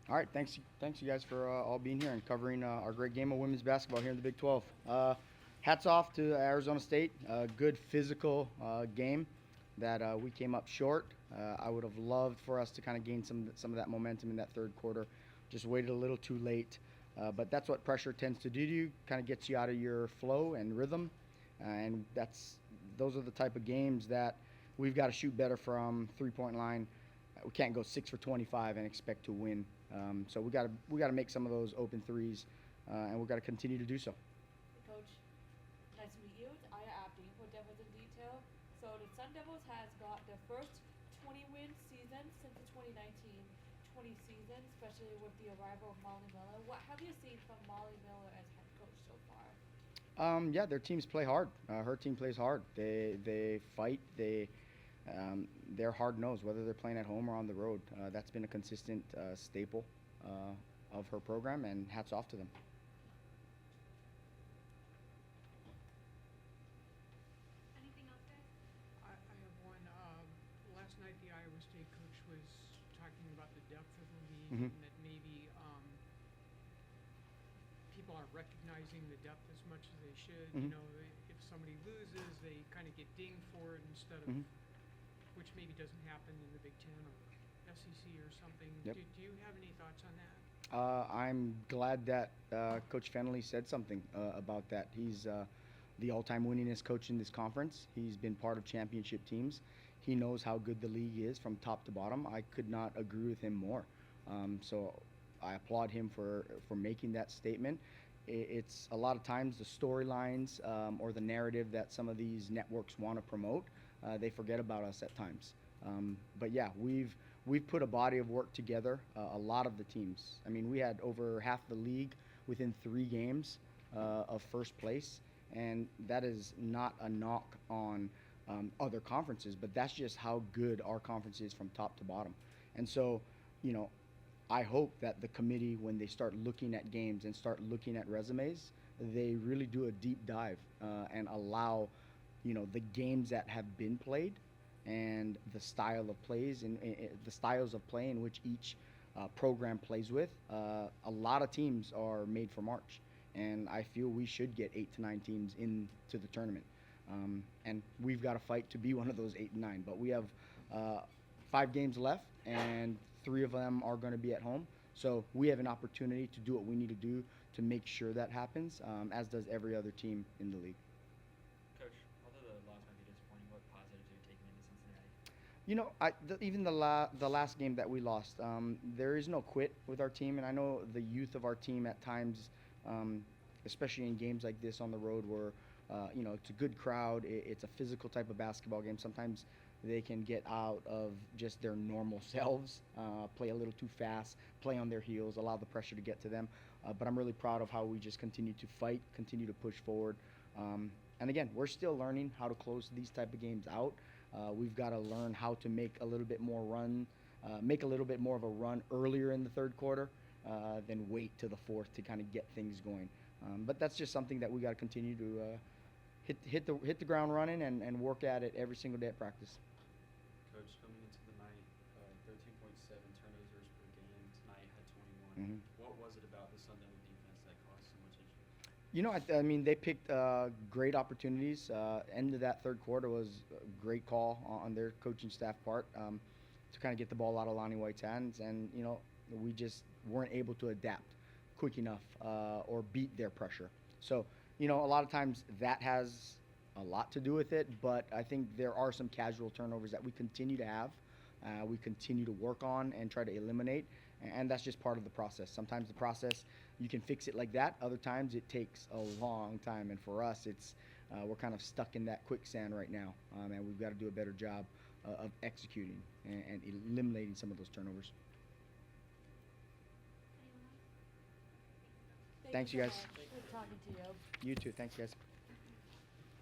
All right, thanks you guys for all being here and covering our great game of women's basketball here in the Big 12. Hats off to Arizona State. Good physical game that we came up short. I would have loved for us to kind of gain some of that momentum in that third quarter. Just waited a little too late. But that's what pressure tends to do to you. Kind of gets you out of your flow and rhythm, and those are the type of games that we've got to shoot better from 3-point line. We can't go 6 for 25 and expect to win. So we got to make some of those open threes, and we've got to continue to do so. Coach, nice to meet you. It's Aya Abdi for Devils in Detail. So the Sun Devils has got their first 20-win season since the 2019-20 season, especially with the arrival of Molly Miller. What have you seen from Molly Miller as head coach so far? Yeah, their teams play hard. Her team plays hard. They fight. They're hard nosed, whether they're playing at home or on the road. That's been a consistent staple of her program, and hats off to them. Anything else, guys? I have one. Last night, the Iowa State coach was talking about the depth of the league Hmm. and that maybe people aren't recognizing the depth as much as they should. Hmm. If somebody loses, they kind of get dinged for it instead of, Hmm. which maybe doesn't happen in the Big Ten or SEC or something. Yep. Do you have any thoughts on that? I'm glad that Coach Fennelly said something about that. He's the all-time winningest coach in this conference. He's been part of championship teams. He knows how good the league is from top to bottom. I could not agree with him more. So I applaud him for making that statement. It's a lot of times the storylines or the narrative that some of these networks want to promote. They forget about us at times. But yeah, we've put a body of work together. A lot of the teams. I mean, we had over half the league within 3 games of first place, and that is not a knock on other conferences, but that's just how good our conference is from top to bottom. And so, you know, I hope that the committee, when they start looking at games and start looking at resumes, they really do a deep dive and allow, the games that have been played and the style of plays and the styles of play in which each program plays with. A lot of teams are made for March, and I feel we should get 8 to 9 teams into the tournament. And we've got to fight to be one of those 8 and 9. But we have 5 games left, and 3 of them are going to be at home. So we have an opportunity to do what we need to do to make sure that happens, as does every other team in the league. Coach, although the loss might be disappointing, what positives are you taking into Cincinnati? Even the last game that we lost, there is no quit with our team, and I know the youth of our team at times, especially in games like this on the road, where it's a good crowd, it's a physical type of basketball game. Sometimes they can get out of just their normal selves, play a little too fast, play on their heels, allow the pressure to get to them. But I'm really proud of how we just continue to fight, continue to push forward. And again, we're still learning how to close these type of games out. We've got to learn how to make a little bit more make a little bit more of a run earlier in the third quarter, than wait to the fourth to kind of get things going. But that's just something that we got to continue to hit the ground running and work at it every single day at practice. Coach, coming into the night, 13.7 turnovers per game. Tonight had 21. Hmm. What was it about the Sun Devil defense that caused so much issue? I mean, they picked great opportunities. End of that third quarter was a great call on their coaching staff part, to kind of get the ball out of Lonnie White's hands, and we just weren't able to adapt quick enough or beat their pressure. So a lot of times that has a lot to do with it, but I think there are some casual turnovers that we continue to have. We continue to work on and try to eliminate, and that's just part of the process. Sometimes the process, you can fix it like that. Other times it takes a long time, and for us, we're kind of stuck in that quicksand right now, and we've got to do a better job of executing and eliminating some of those turnovers. Thank Thanks, you you so guys. much. Good talking to you. You too. Thanks, guys.